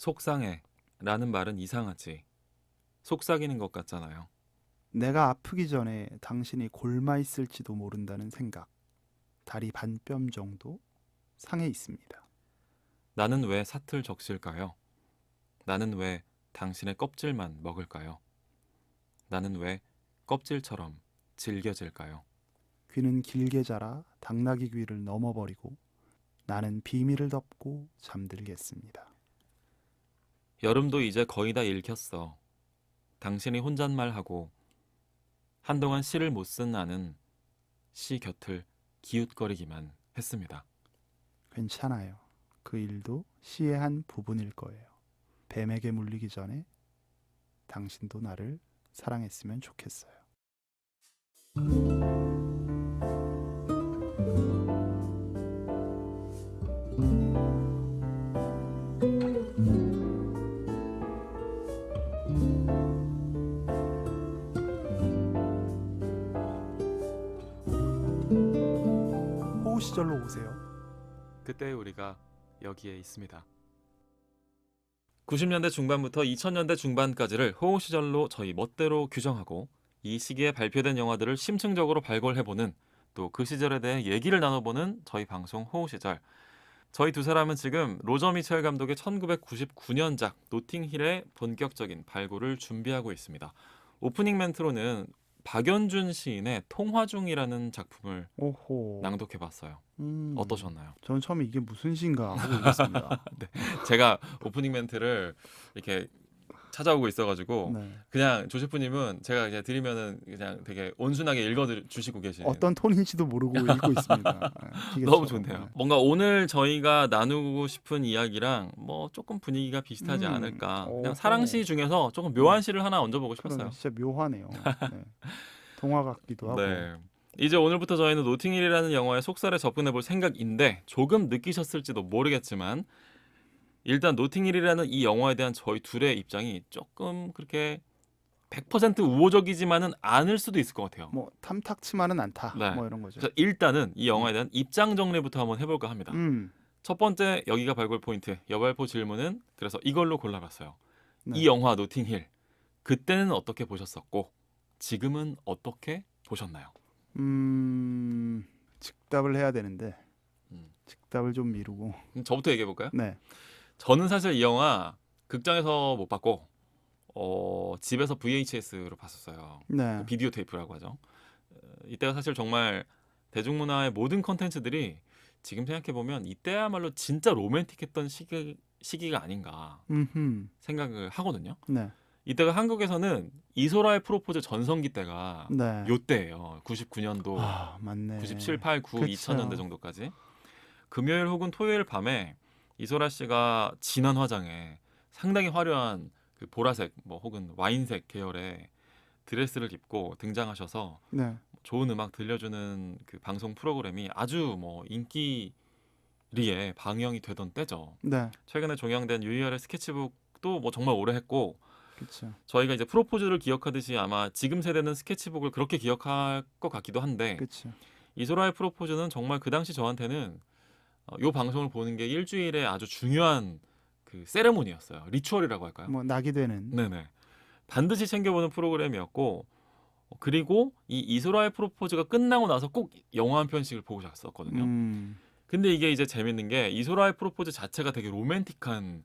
속상해 라는 말은 이상하지. 속삭이는 것 같잖아요. 내가 아프기 전에 당신이 골마 있을지도 모른다는 생각. 다리 반뼘 정도 상해 있습니다. 나는 왜 사틀 적실까요? 나는 왜 당신의 껍질만 먹을까요? 나는 왜 껍질처럼 질겨질까요? 귀는 길게 자라 당나귀 귀를 넘어버리고 나는 비밀을 덮고 잠들겠습니다. 여름도 이제 거의 다 읽혔어. 당신이 혼잣말하고 한동안 시를 못 쓴 나는 시 곁을 기웃거리기만 했습니다. 괜찮아요. 그 일도 시의 한 부분일 거예요. 뱀에게 물리기 전에 당신도 나를 사랑했으면 좋겠어요. 호우 시절로 오세요. 그때 우리가 여기에 있습니다. 90년대 중반부터 2000년대 중반까지를 호우 시절로 저희 멋대로 규정하고 이 시기에 발표된 영화들을 심층적으로 발굴해보는 또 그 시절에 대해 얘기를 나눠보는 저희 방송 호우 시절. 저희 두 사람은 지금 로저 미첼 감독의 1999년작 노팅힐의 본격적인 발굴을 준비하고 있습니다. 오프닝 멘트로는 박연준 시인의 통화 중이라는 작품을 오호. 낭독해봤어요. 어떠셨나요? 저는 처음에 이게 무슨 시인가 하고 읽었습니다. 제가 오프닝 멘트를 이렇게 찾아오고 있어가지고 네. 그냥 조셰프님은 제가 이제 드리면은 그냥 되게 온순하게 읽어주시고 계시네요. 어떤 톤인지도 모르고 읽고 있습니다. 네, 너무 기계처럼. 좋네요. 네. 뭔가 오늘 저희가 나누고 싶은 이야기랑 뭐 조금 분위기가 비슷하지 않을까. 그냥 오호. 사랑시 중에서 조금 묘한 시를 하나 얹어보고 그러네, 싶었어요. 진짜 묘하네요. 네. 동화 같기도 하고. 네. 이제 오늘부터 저희는 노팅힐이라는 영화의 속살에 접근해볼 생각인데 조금 느끼셨을지도 모르겠지만 일단 노팅힐이라는 이 영화에 대한 저희 둘의 입장이 조금 그렇게 100% 우호적이지만은 않을 수도 있을 것 같아요. 뭐 탐탁치만은 않다. 네. 뭐 이런 거죠. 그래서 일단은 이 영화에 대한 입장 정리부터 한번 해볼까 합니다. 첫 번째 여기가 발굴 포인트 여발포 질문은 그래서 이걸로 골라봤어요. 네. 이 영화 노팅힐 그때는 어떻게 보셨었고 지금은 어떻게 보셨나요? 즉답을 해야 되는데 음. 즉답을 좀 미루고. 그럼 저부터 얘기해 볼까요? 네. 저는 사실 이 영화 극장에서 못 봤고 집에서 VHS로 봤었어요. 네. 비디오 테이프라고 하죠. 이때가 사실 정말 대중문화의 모든 컨텐츠들이 지금 생각해 보면 이때야말로 진짜 로맨틱했던 시기가 아닌가 생각을 하거든요. 네. 이때가 한국에서는 이소라의 프로포즈 전성기 때가 네. 요때예요. 99년도, 아, 맞네. 97, 8, 9, 그쵸. 2000년대 정도까지. 금요일 혹은 토요일 밤에 이소라 씨가 진한 화장에 상당히 화려한 그 보라색 뭐 혹은 와인색 계열의 드레스를 입고 등장하셔서 네. 좋은 음악 들려주는 그 방송 프로그램이 아주 뭐 인기리에 방영이 되던 때죠. 네. 최근에 종영된 유희열의 스케치북도 뭐 정말 오래 했고 그렇죠. 저희가 이제 프로포즈를 기억하듯이 아마 지금 세대는 스케치북을 그렇게 기억할 것 같기도 한데 그렇죠. 이소라의 프로포즈는 정말 그 당시 저한테는 요 방송을 보는 게 일주일에 아주 중요한 그 세레모니였어요. 리추얼이라고 할까요? 뭐 낙이 되는. 네네. 반드시 챙겨보는 프로그램이었고 그리고 이 이소라의 프로포즈가 끝나고 나서 꼭 영화 한 편씩을 보고 잤었거든요. 근데 이게 이제 재밌는 게 이소라의 프로포즈 자체가 되게 로맨틱한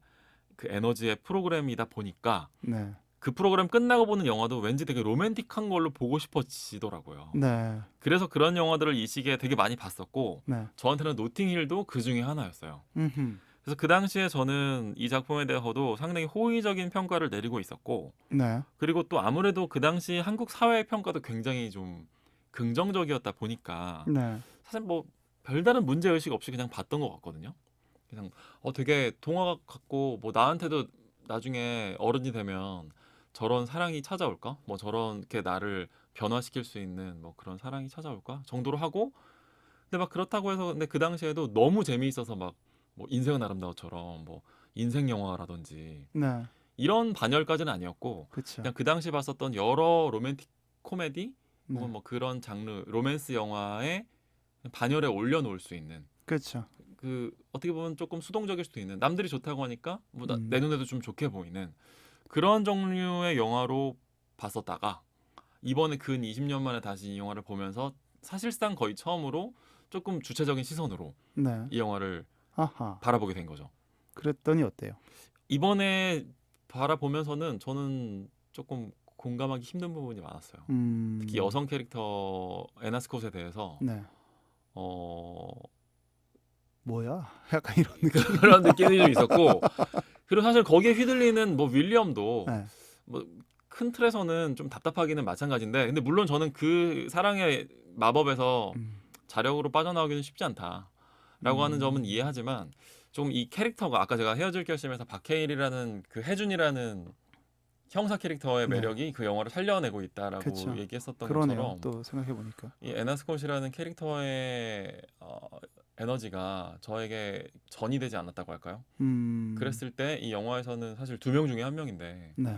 그 에너지의 프로그램이다 보니까 네. 그 프로그램 끝나고 보는 영화도 왠지 되게 로맨틱한 걸로 보고 싶어지더라고요. 네. 그래서 그런 영화들을 이 시기에 되게 많이 봤었고 네. 저한테는 노팅힐도 그 중에 하나였어요. 그래서 그 당시에 저는 이 작품에 대해서도 상당히 호의적인 평가를 내리고 있었고 네. 그리고 또 아무래도 그 당시 한국 사회의 평가도 굉장히 좀 긍정적이었다 보니까 네. 사실 뭐 별다른 문제 의식 없이 그냥 봤던 것 같거든요. 그냥 되게 동화 같고 뭐 나한테도 나중에 어른이 되면 저런 사랑이 찾아올까? 뭐 저렇게 나를 변화시킬 수 있는 뭐 그런 사랑이 찾아올까? 정도로 하고 근데 막 그렇다고 해서 근데 그 당시에도 너무 재미있어서 막 뭐 인생은 아름다워처럼 뭐 인생 영화라든지 네. 이런 반열까지는 아니었고 그렇죠. 그냥 그 당시 봤었던 여러 로맨틱 코미디 네. 혹은 뭐 그런 장르 로맨스 영화에 반열에 올려놓을 수 있는 그렇죠. 그 어떻게 보면 조금 수동적일 수도 있는 남들이 좋다고 하니까 뭐 내 눈에도 좀 좋게 보이는 그런 종류의 영화로 봤었다가 이번에 근 20년 만에 다시 이 영화를 보면서 사실상 거의 처음으로 조금 주체적인 시선으로 네. 이 영화를 아하. 바라보게 된 거죠. 그랬더니 어때요? 이번에 바라보면서는 저는 조금 공감하기 힘든 부분이 많았어요. 특히 여성 캐릭터 에나 스콧에 대해서 네. 어, 뭐야? 약간 이런 느낌. 그런 느낌이 좀 있었고 그리고 사실 거기에 휘둘리는 뭐 윌리엄도 네. 뭐 큰 틀에서는 좀 답답하기는 마찬가지인데 근데 물론 저는 그 사랑의 마법에서 음. 자력으로 빠져나오기는 쉽지 않다라고 하는 점은 이해하지만 좀 이 캐릭터가 아까 제가 헤어질 결심에서 박해일이라는 그 해준이라는 형사 캐릭터의 네. 매력이 그 영화를 살려내고 있다라고 그쵸. 얘기했었던 그러네요. 것처럼 또 생각해 보니까. 이 에나 스콧이라는 캐릭터의 에너지가 저에게 전이 되지 않았다고 할까요? 그랬을 때 이 영화에서는 사실 2명 중에 1명인데 네.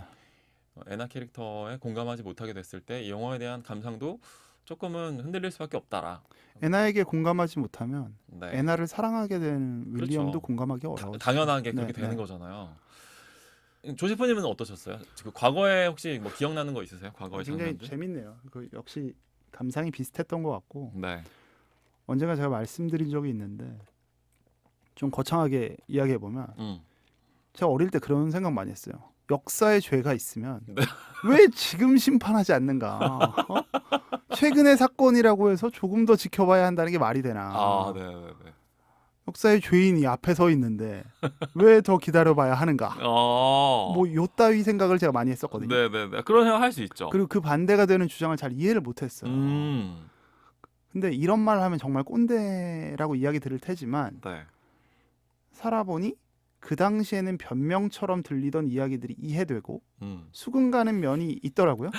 에나 캐릭터에 공감하지 못하게 됐을 때 이 영화에 대한 감상도 조금은 흔들릴 수밖에 없다라. 애나에게 공감하지 못하면 네. 애나를 사랑하게 되는 윌리엄도 그렇죠. 공감하기 어려워요. 당연하게 네, 그렇게 되는 네. 거잖아요. 조세프님은 어떠셨어요? 그 과거에 혹시 뭐 기억나는 거 있으세요? 과거의 굉장히 장면들? 재밌네요. 그 역시 감상이 비슷했던 것 같고 네. 언젠가 제가 말씀드린 적이 있는데 좀 거창하게 이야기해 보면 제가 어릴 때 그런 생각 많이 했어요. 역사에 죄가 있으면 네. 왜 지금 심판하지 않는가? 어? 최근의 사건이라고 해서 조금 더 지켜봐야 한다는 게 말이 되나? 아, 네, 네, 네. 역사의 죄인이 앞에 서 있는데 왜 더 기다려봐야 하는가? 뭐 요따위 생각을 제가 많이 했었거든요. 네, 네, 네. 그런 생각 할 수 있죠. 그리고 그 반대가 되는 주장을 잘 이해를 못했어요. 음. 근데 이런 말 하면 정말 꼰대라고 이야기 들을 테지만 네. 살아보니 그 당시에는 변명처럼 들리던 이야기들이 이해되고 음. 수긍 가는 면이 있더라고요.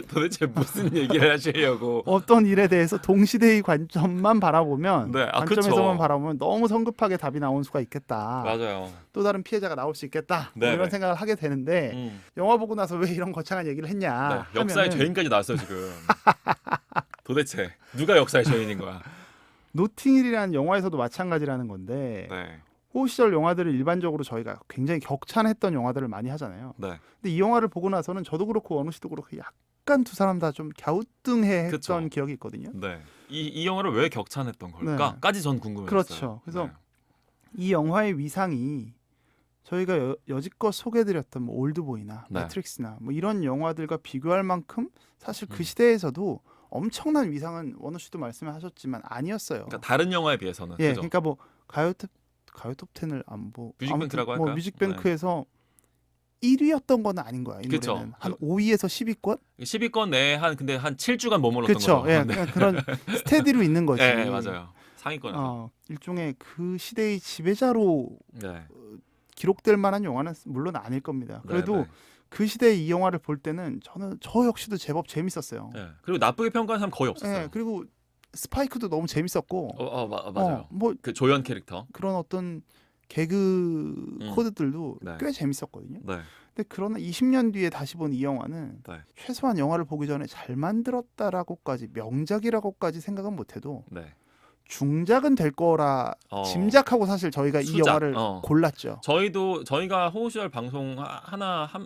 도대체 무슨 얘기를 하시려고? 어떤 일에 대해서 동시대의 관점만 바라보면 네, 관점에서만 그쵸. 바라보면 너무 성급하게 답이 나올 수가 있겠다. 맞아요. 또 다른 피해자가 나올 수 있겠다. 뭐 네, 이런 네. 생각을 하게 되는데 영화 보고 나서 왜 이런 거창한 얘기를 했냐 네. 역사의 하면은 죄인까지 나왔어요 지금. 도대체 누가 역사의 죄인인 거야? 노팅힐이라는 영화에서도 마찬가지라는 건데 네. 호우 시절 영화들을 일반적으로 저희가 굉장히 격찬했던 영화들을 많이 하잖아요. 네. 근데 이 영화를 보고 나서는 저도 그렇고 원우 씨도 그렇고 약간 두 사람 다 좀 갸우뚱해했던 그쵸. 기억이 있거든요. 네. 이 영화를 왜 격찬했던 걸까?까지 전 궁금했어요. 그렇죠. 그래서 이 영화의 위상이 저희가 여지껏 소개해드렸던 뭐 올드보이나 네. 매트릭스나 뭐 이런 영화들과 비교할 만큼 사실 그 시대에서도 엄청난 위상은 원우 씨도 말씀하셨지만 아니었어요. 그러니까 다른 영화에 비해서는. 예, 그죠? 그러니까 뭐 가요톱 10을 안 보고 뮤직뱅크라고 뭐 할까요? 뮤직뱅크에서 1위였던 건 아닌 거야. 이 그쵸. 노래는 한 5위에서 10위권? 10위권 내에 근데 한 7주간 머물렀던 그렇죠. 거죠. 예, 네. 그런 스테디로 있는 거지. 네, 맞아요. 상위권에서. 일종의 그 시대의 지배자로 네. 기록될 만한 영화는 물론 아닐 겁니다. 그래도 네, 네. 그 시대의 이 영화를 볼 때는 저 역시도 제법 재밌었어요. 네. 그리고 나쁘게 평가하는 사람 거의 없었어요. 예, 그리고 스파이크도 너무 재밌었고. 맞아요. 뭐 그 조연 캐릭터. 그런 어떤 개그 코드들도 네. 꽤 재밌었거든요. 네. 근데 그러나 20년 뒤에 다시 본 이 영화는 네. 최소한 영화를 보기 전에 잘 만들었다라고까지 명작이라고까지 생각은 못해도 네. 중작은 될 거라 짐작하고 사실 저희가 이 수작. 영화를 골랐죠. 저희가 호우시절 방송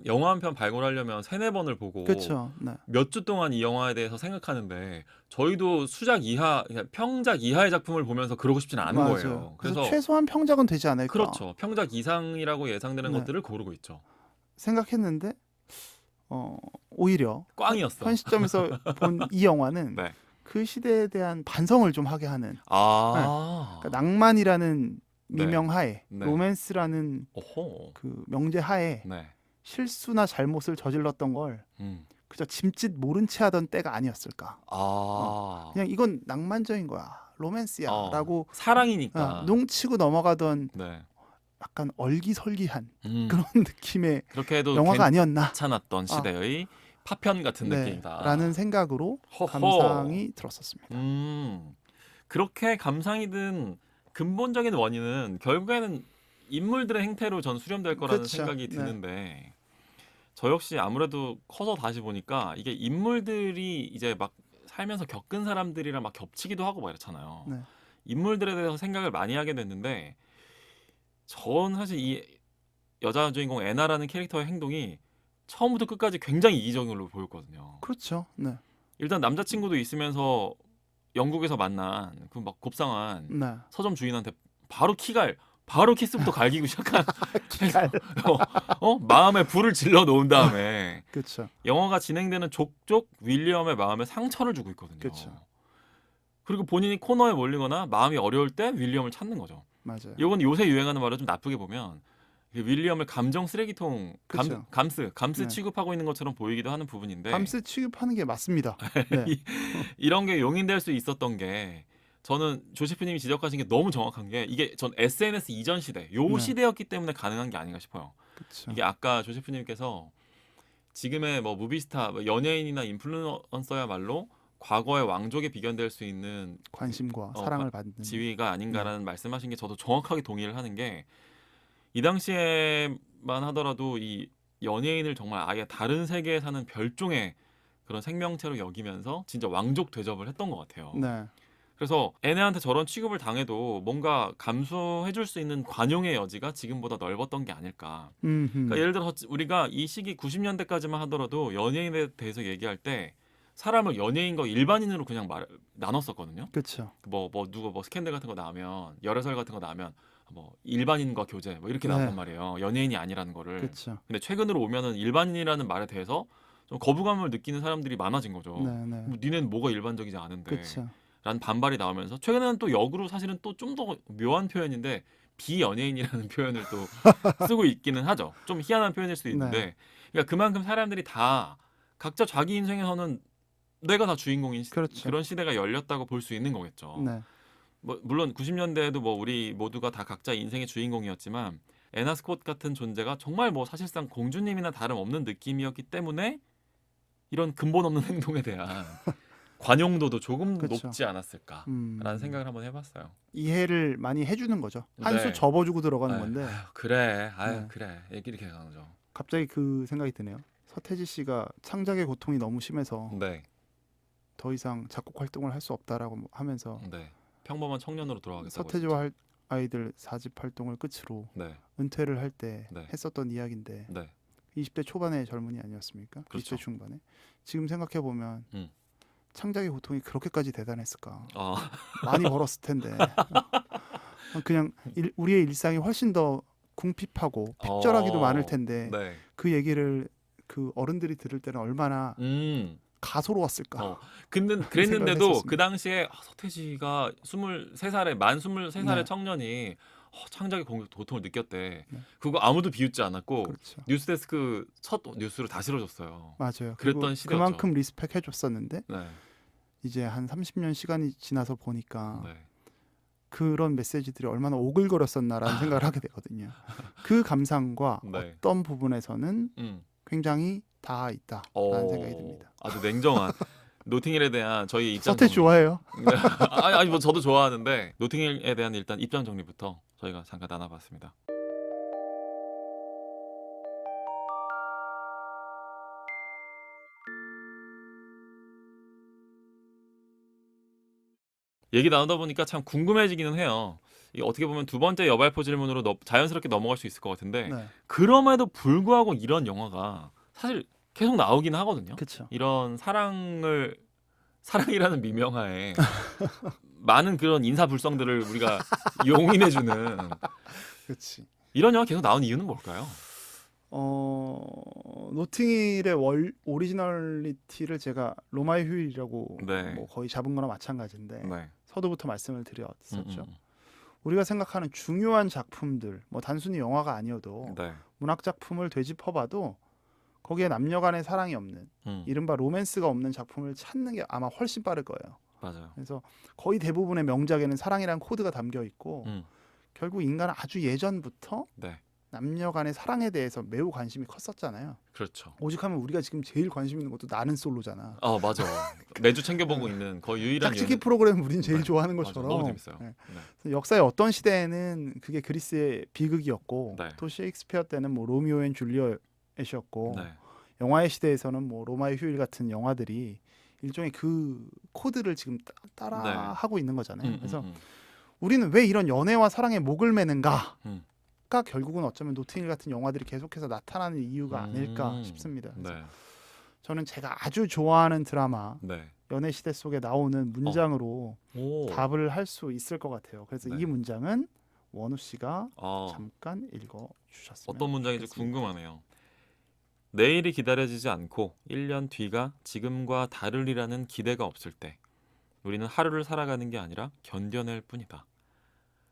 영화 한 편 발굴하려면 3-4번을 보고 그렇죠. 네. 몇 주 동안 이 영화에 대해서 생각하는데 저희도 수작 이하, 그냥 평작 이하의 작품을 보면서 그러고 싶지는 않은 맞아요. 거예요. 그래서 최소한 평작은 되지 않을까. 그렇죠. 평작 이상이라고 예상되는 네. 것들을 고르고 있죠. 생각했는데 오히려 꽝이었어. 현 시점에서 본 이 영화는 네. 그 시대에 대한 반성을 좀 하게 하는 그러니까 낭만이라는 미명하에 네. 로맨스라는 오호. 그 명제하에 네. 실수나 잘못을 저질렀던 걸 그저 짐짓 모른 채 하던 때가 아니었을까. 그냥 이건 낭만적인 거야. 로맨스야라고 사랑이니까 농치고 넘어가던 네. 약간 얼기설기한 그런 느낌의 그렇게 해도 영화가 아니었나. 괜찮았던 시대의 파편 같은 느낌이다. 라는 생각으로 감상이 들었었습니다. 그렇게 감상이 든 근본적인 원인은 결국에는 인물들의 행태로 전 수렴될 거라는 생각이 드는데 저 역시 아무래도 커서 다시 보니까 이게 인물들이 이제 막 살면서 겪은 사람들이랑 막 겹치기도 하고 막 이렇잖아요. 네. 인물들에 대해서 생각을 많이 하게 됐는데 전 사실 이 여자 주인공 애나라는 캐릭터의 행동이 처음부터 끝까지 굉장히 이기적인 걸로 보였거든요. 그렇죠. 네. 일단 남자친구도 있으면서 영국에서 만난 그 막 곱상한 네. 서점 주인한테 바로 키스부터 갈기고 시작한 기갈. 마음에 불을 질러 놓은 다음에 그렇죠. 영화가 진행되는 족족 윌리엄의 마음에 상처를 주고 있거든요. 그쵸. 그리고 본인이 코너에 몰리거나 마음이 어려울 때 윌리엄을 찾는 거죠. 맞아요. 이건 요새 유행하는 말을 좀 나쁘게 보면 윌리엄을 감정 쓰레기통 그쵸. 감스 네. 취급하고 있는 것처럼 보이기도 하는 부분인데 감스 취급하는 게 맞습니다. 네. 이런 게 용인될 수 있었던 게 저는 조세프님이 지적하신 게 너무 정확한 게 이게 전 SNS 이전 시대 요 네. 시대였기 때문에 가능한 게 아닌가 싶어요. 그렇죠. 이게 아까 조세프님께서 지금의 뭐 무비스타 뭐 연예인이나 인플루언서야말로 과거의 왕족에 비견될 수 있는 관심과 사랑을 받는. 지위가 아닌가라는 말씀하신 게 저도 정확하게 동의를 하는 게 이 당시에만 하더라도 이 연예인을 정말 아예 다른 세계에 사는 별종의 그런 생명체로 여기면서 진짜 왕족 대접을 했던 것 같아요. 네. 그래서 애네한테 저런 취급을 당해도 뭔가 감수해줄 수 있는 관용의 여지가 지금보다 넓었던 게 아닐까. 그러니까 예를 들어 우리가 이 시기 90년대까지만 하더라도 연예인에 대해서 얘기할 때 사람을 연예인과 일반인으로 그냥 나눴었거든요. 그렇죠. 누가 뭐 스캔들 같은 거 나오면 열애설 같은 거 나오면 뭐 일반인과 교제 뭐 이렇게 네. 나왔단 말이에요. 연예인이 아니라는 거를. 그렇죠. 근데 최근으로 오면은 일반인이라는 말에 대해서 좀 거부감을 느끼는 사람들이 많아진 거죠. 네, 네. 니네는 뭐가 일반적이지 않은데. 그렇죠. 라는 반발이 나오면서 최근에는 또 역으로 사실은 또 좀 더 묘한 표현인데 비연예인이라는 표현을 또 쓰고 있기는 하죠. 좀 희한한 표현일 수도 있는데 네. 그러니까 그만큼 사람들이 다 각자 자기 인생에서는 내가 다 주인공인 그렇죠. 그런 시대가 열렸다고 볼 수 있는 거겠죠. 네. 뭐 물론 90년대에도 뭐 우리 모두가 다 각자 인생의 주인공이었지만 애나 스콧 같은 존재가 정말 뭐 사실상 공주님이나 다름없는 느낌이었기 때문에 이런 근본 없는 행동에 대한 관용도도 조금 그쵸. 높지 않았을까라는 생각을 한번 해봤어요. 이해를 많이 해주는 거죠. 한 수 네. 접어주고 들어가는 아유, 건데 그래, 네. 그래, 이렇게 가는 거죠. 갑자기 그 생각이 드네요. 서태지 씨가 창작의 고통이 너무 심해서 네, 더 이상 작곡 활동을 할 수 없다라고 하면서 네. 평범한 청년으로 돌아가겠다고 서태지와 아이들 4집 활동을 끝으로 네, 은퇴를 할 때 네. 했었던 이야기인데 네, 20대 초반의 젊은이 아니었습니까? 그렇죠. 20대 중반에. 지금 생각해 보면 음. 창작의 고통이 그렇게까지 대단했을까? 아, 많이 벌었을 텐데 그냥 우리의 일상이 훨씬 더 궁핍하고 핍절하기도 많을 텐데 네, 그 얘기를 그 어른들이 들을 때는 얼마나 가소로웠을까? 근데 생각을 그랬는데도 했었습니다. 그 당시에 서태지가 23살에 만 23살의 네. 청년이 창작의 고통을 느꼈대. 네. 그거 아무도 비웃지 않았고 그렇죠. 뉴스데스크 첫 뉴스로 다 실어줬어요. 맞아요. 그랬던 그리고 시대였죠. 그만큼 리스펙 해줬었는데 네, 이제 한 30년 시간이 지나서 보니까 네. 그런 메시지들이 얼마나 오글거렸었나라는 생각을 하게 되거든요. 그 감상과 네. 어떤 부분에서는 굉장히 다 있다라는 생각이 듭니다. 아주 냉정한 노팅힐에 대한 저희 입장 서태지 좋아해요? 네. 아니 뭐 저도 좋아하는데 노팅힐에 대한 일단 입장 정리부터 저희가 잠깐 나눠봤습니다. 얘기 나누다 보니까 참 궁금해지기는 해요. 이게 어떻게 보면 두 번째 여발포 질문으로 자연스럽게 넘어갈 수 있을 것 같은데 네, 그럼에도 불구하고 이런 영화가 사실 계속 나오긴 하거든요. 그렇죠. 이런 사랑이라는 미명하에 많은 그런 인사불성들을 우리가 용인해주는 그렇지. 이런 영화 계속 나온 이유는 뭘까요? 노팅힐의 오리지널리티를 제가 로마의 휴일이라고 네. 뭐 거의 잡은 거나 마찬가지인데 네. 서두부터 말씀을 드렸었죠. 우리가 생각하는 중요한 작품들, 뭐 단순히 영화가 아니어도 네. 문학 작품을 되짚어봐도 거기에 남녀 간의 사랑이 없는 이른바 로맨스가 없는 작품을 찾는 게 아마 훨씬 빠를 거예요. 맞아요. 그래서 거의 대부분의 명작에는 사랑이라는 코드가 담겨 있고 결국 인간은 아주 예전부터 네. 남녀 간의 사랑에 대해서 매우 관심이 컸었잖아요. 그렇죠. 오직하면 우리가 지금 제일 관심 있는 것도 나는 솔로잖아. 맞아. 매주 챙겨보고 있는 거의 유일한 짝짓기 프로그램 우린 제일 네. 좋아하는 맞아. 것처럼. 너무 재밌어요. 네. 네. 역사의 어떤 시대에는 그게 그리스의 비극이었고 네. 또 셰익스피어 때는 뭐 로미오 앤 줄리엣이었고 네. 영화의 시대에서는 뭐 로마의 휴일 같은 영화들이 일종의 그 코드를 지금 따라하고 있는 거잖아요. 그래서 우리는 왜 이런 연애와 사랑에 목을 매는가가 음. 결국은 어쩌면 노팅힐 같은 영화들이 계속해서 나타나는 이유가 아닐까 싶습니다. 그래서 네. 저는 제가 아주 좋아하는 드라마 네. 연애 시대 속에 나오는 문장으로 오. 답을 할 수 있을 것 같아요. 그래서 네. 이 문장은 원우 씨가 어, 잠깐 읽어 주셨으면 어떤 문장인지 좋겠습니다. 궁금하네요. 내일이 기다려지지 않고 1년 뒤가 지금과 다르리라는 기대가 없을 때 우리는 하루를 살아가는 게 아니라 견뎌낼 뿐이다.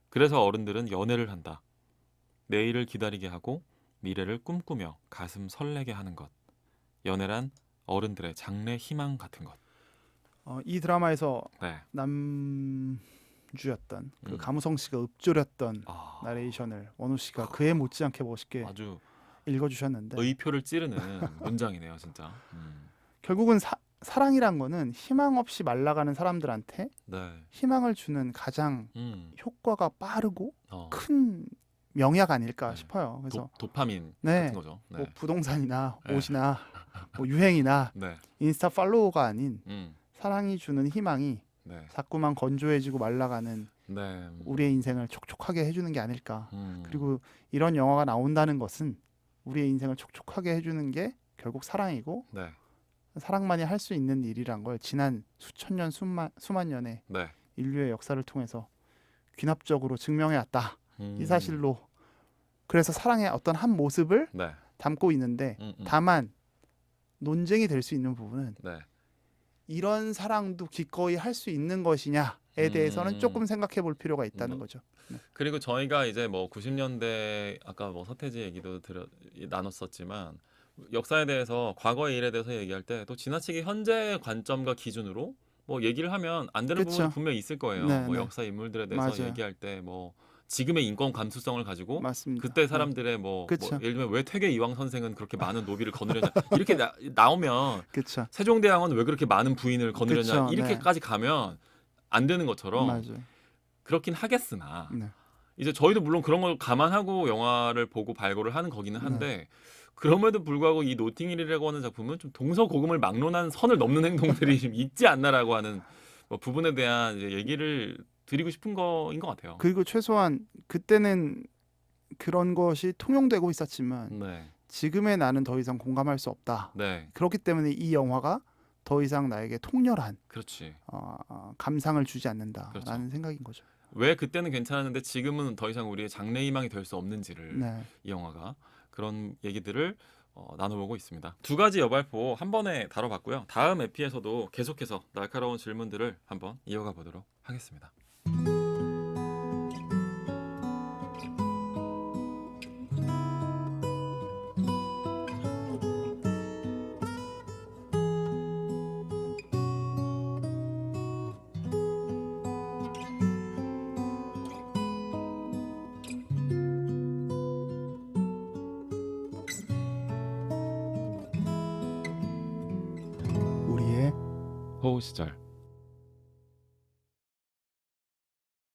그래서 어른들은 연애를 한다. 내일을 기다리게 하고 미래를 꿈꾸며 가슴 설레게 하는 것. 연애란 어른들의 장래 희망 같은 것. 이 드라마에서 네. 남주였던 그 음. 가무성 씨가 읊조렸던 아, 나레이션을 원우 씨가 그에 못지않게 멋있게 아주 읽어주셨는데 의표를 찌르는 문장이네요, 진짜. 결국은 사랑이란 거는 희망 없이 말라가는 사람들한테 네. 희망을 주는 가장 효과가 빠르고 어, 큰 명약 아닐까 네. 싶어요. 그래서 도파민 네. 같은 거죠. 네. 뭐 부동산이나 네. 옷이나 뭐 유행이나 네. 인스타 팔로워가 아닌 음. 사랑이 주는 희망이 네. 자꾸만 건조해지고 말라가는 네. 우리의 인생을 촉촉하게 해주는 게 아닐까. 음. 그리고 이런 영화가 나온다는 것은 우리의 인생을 촉촉하게 해주는 게 결국 사랑이고 네. 사랑만이 할 수 있는 일이란 걸 지난 수천 년 수만 년의 네. 인류의 역사를 통해서 귀납적으로 증명해왔다. 음. 이 사실로 그래서 사랑의 어떤 한 모습을 네. 담고 있는데 다만 논쟁이 될 수 있는 부분은 네. 이런 사랑도 기꺼이 할 수 있는 것이냐에 대해서는 조금 생각해 볼 필요가 있다는 거죠. 그리고 저희가 이제 뭐 90년대 아까 뭐 서태지 얘기도 나눴었지만 역사에 대해서 과거의 일에 대해서 얘기할 때 또 지나치게 현재 관점과 기준으로 뭐 얘기를 하면 안 되는 그쵸. 부분이 분명히 있을 거예요. 네, 뭐 네. 역사 인물들에 대해서 맞아요. 얘기할 때 뭐 지금의 인권 감수성을 가지고 맞습니다. 그때 사람들의 뭐 그쵸. 예를 들면 왜 퇴계 이황 선생은 그렇게 많은 노비를 거느렸냐 이렇게 나오면 그렇죠. 세종대왕은 왜 그렇게 많은 부인을 거느렸냐 그쵸, 이렇게까지 가면 안 되는 것처럼 맞아요. 그렇긴 하겠으나 네. 이제 저희도 물론 그런 걸 감안하고 영화를 보고 발굴을 하는 거기는 한데 그럼에도 불구하고 이 노팅힐이라고 하는 작품은 좀 동서고금을 막론한 선을 넘는 행동들이 좀 있지 않나라고 하는 뭐 부분에 대한 이제 얘기를 드리고 싶은 거인 것 같아요. 그리고 최소한 그때는 그런 것이 통용되고 있었지만 네, 지금의 나는 더 이상 공감할 수 없다. 네, 그렇기 때문에 이 영화가 더 이상 나에게 통렬한 그렇지. 감상을 주지 않는다라는 그렇죠. 생각인 거죠. 왜 그때는 괜찮았는데 지금은 더 이상 우리의 장래 희망이 될 수 없는지를 네. 이 영화가 그런 얘기들을 나눠보고 있습니다. 두 가지 여발포 한 번에 다뤄봤고요. 다음 에피에서도 계속해서 날카로운 질문들을 한번 이어가 보도록 하겠습니다. 우리의 호우 시절